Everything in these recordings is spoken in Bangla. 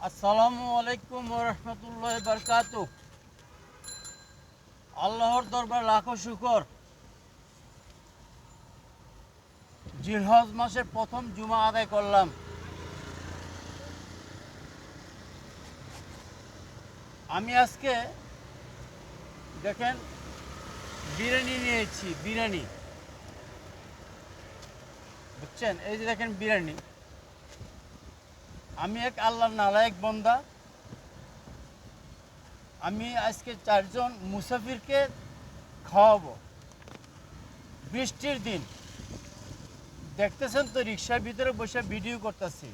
আসসালামু আলাইকুম ওয়া রাহমাতুল্লাহি ওয়া বারাকাতুহু। আল্লাহর দরবার লাখো শুকর। জিলহজ মাসের প্রথম জুমা আদায় করলাম। আমি আজকে দেখেন বিরিয়ানি নিয়েছি, বিরিয়ানি বুঝছেন, এই যে দেখেন বিরিয়ানি। আমি এক আল্লাহর নালায়েক বান্দা। আমি আজকে 4 জন মুসাফিরকে খাওয়াবো। বৃষ্টির দিন দেখতেছেন তো, রিক্সার ভিতরে বসে ভিডিও করতেছি।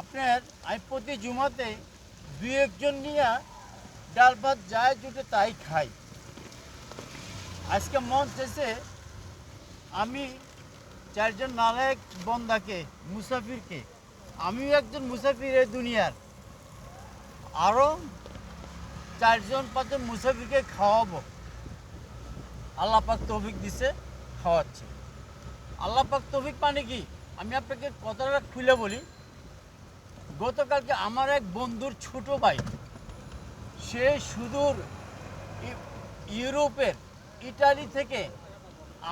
আপনার আমি প্রতি জুমাতে 2-1 জন নিয়ে ডাল ভাত যায় জুটে তাই খাই। আজকে মন চেয়েছে আমি 4 জন নালায়েক বন্দাকে, মুসাফিরকে, আমিও একজন মুসাফির এই দুনিয়ার, আরও 4-5 জন মুসাফিরকে খাওয়াবো। আল্লাহ পাক তৌফিক দিছে, খাওয়াচ্ছে। আল্লাহ পাক তৌফিক মানে কি, আমি আপনাকে কথাটা খুলে বলি। গতকালকে আমার এক বন্ধুর ছোট ভাই, সে সুদূর ইউরোপের ইটালি থেকে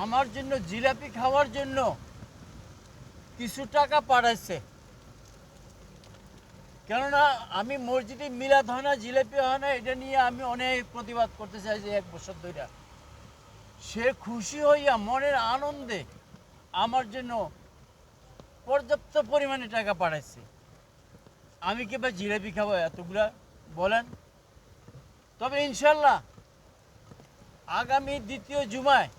আমার জন্য জিলাপি খাওয়ার জন্য কিছু টাকা পাঠাইছে। কেননা আমি মসজিদে মিলাদ হয় না, জিলাপি হয় না, এটা নিয়ে আমি অনেক প্রতিবাদ করতে চাই যে 1 বছর ধরে। সে খুশি হইয়া মনের আনন্দে আমার জন্য পর্যাপ্ত পরিমাণে টাকা পাঠাইছে। আমি কি বা জিলাপি খাবো এতগুলা বলেন? তবে ইনশাল্লাহ আগামী দ্বিতীয় জুমায়,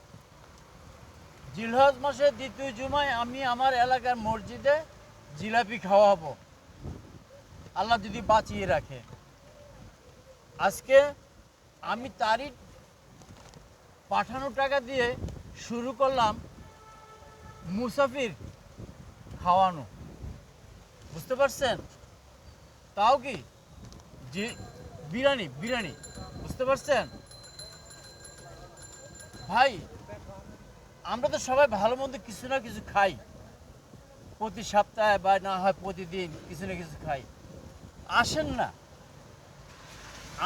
জিলহজ মাসের দ্বিতীয় জুমায় আমি আমার এলাকার মসজিদে জিলাপি খাওয়াবো, আল্লাহ যদি বাঁচিয়ে রাখে। আজকে আমি তারই পাঠানো টাকা দিয়ে শুরু করলাম মুসাফির খাওয়ানো, বুঝতে পারছেন? তাও কি যে বিরিয়ানি, বিরিয়ানি, বুঝতে পারছেন ভাই? আমরা তো সবাই ভালো মন্দ কিছু না কিছু খাই, প্রতি সপ্তাহে বা না হয় প্রতিদিন কিছু না কিছু খাই। আসেন না,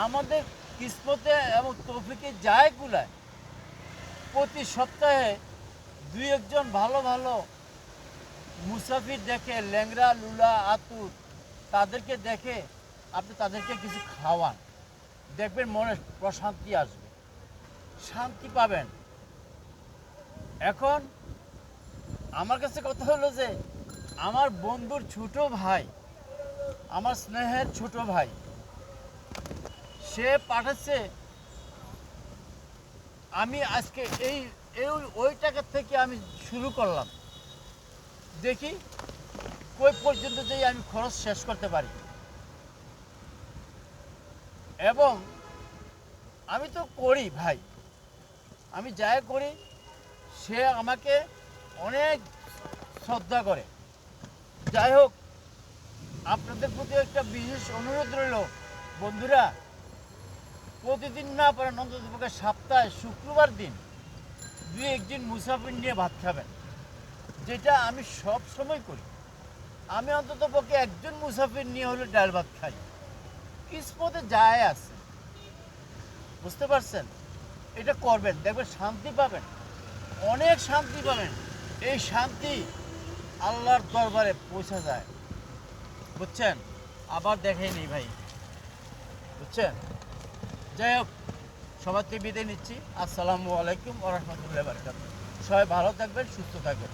আমাদের কিসমতে এবং তৌফিকে যায় কুলায় প্রতি সপ্তাহে 2-1 জন ভালো ভালো মুসাফির দেখে, ল্যাংড়া লুলা আতুর, তাদেরকে দেখে আপনি তাদেরকে কিছু খাওয়ান, দেখবেন মনে প্রশান্তি আসবে, শান্তি পাবেন। এখন আমার কাছে কথা হলো যে আমার বন্ধুর ছোট ভাই, আমার স্নেহের ছোট ভাই, সে পাঠাচ্ছে। আমি আজকে এই এই ওই টাকা থেকে আমি শুরু করলাম, দেখি কই পর্যন্ত যেই আমি খরচ শেষ করতে পারি। এবং আমি তো করি ভাই, আমি যাই করি সে আমাকে অনেক শ্রদ্ধা করে। যাই হোক, আপনাদের প্রতি একটা বিশেষ অনুরোধ রইল বন্ধুরা, প্রতিদিন না পারেন অন্ততপক্ষে সপ্তাহে শুক্রবার দিন 2-1 জন মুসাফির নিয়ে ভাত খাবেন, যেটা আমি সব সময় করি। আমি অন্ততপক্ষে 1 জন মুসাফির নিয়ে হলে ডাল ভাত খাই, কিসমতে যায় আছে, বুঝতে পারছেন? এটা করবেন, দেখবেন শান্তি পাবেন, অনেক শান্তি পাবেন। এই শান্তি আল্লাহর দরবারে পৌঁছা যায়, বুঝছেন? আবার দেখাই নেই ভাই, বুঝছেন? যাই হোক, সবার থেকে বিদায় নিচ্ছি। আসসালামু আলাইকুম ওয়া রাহমাতুল্লাহি ওয়া বারাকাতুহু। সবাই ভালো থাকবেন, সুস্থ থাকবেন।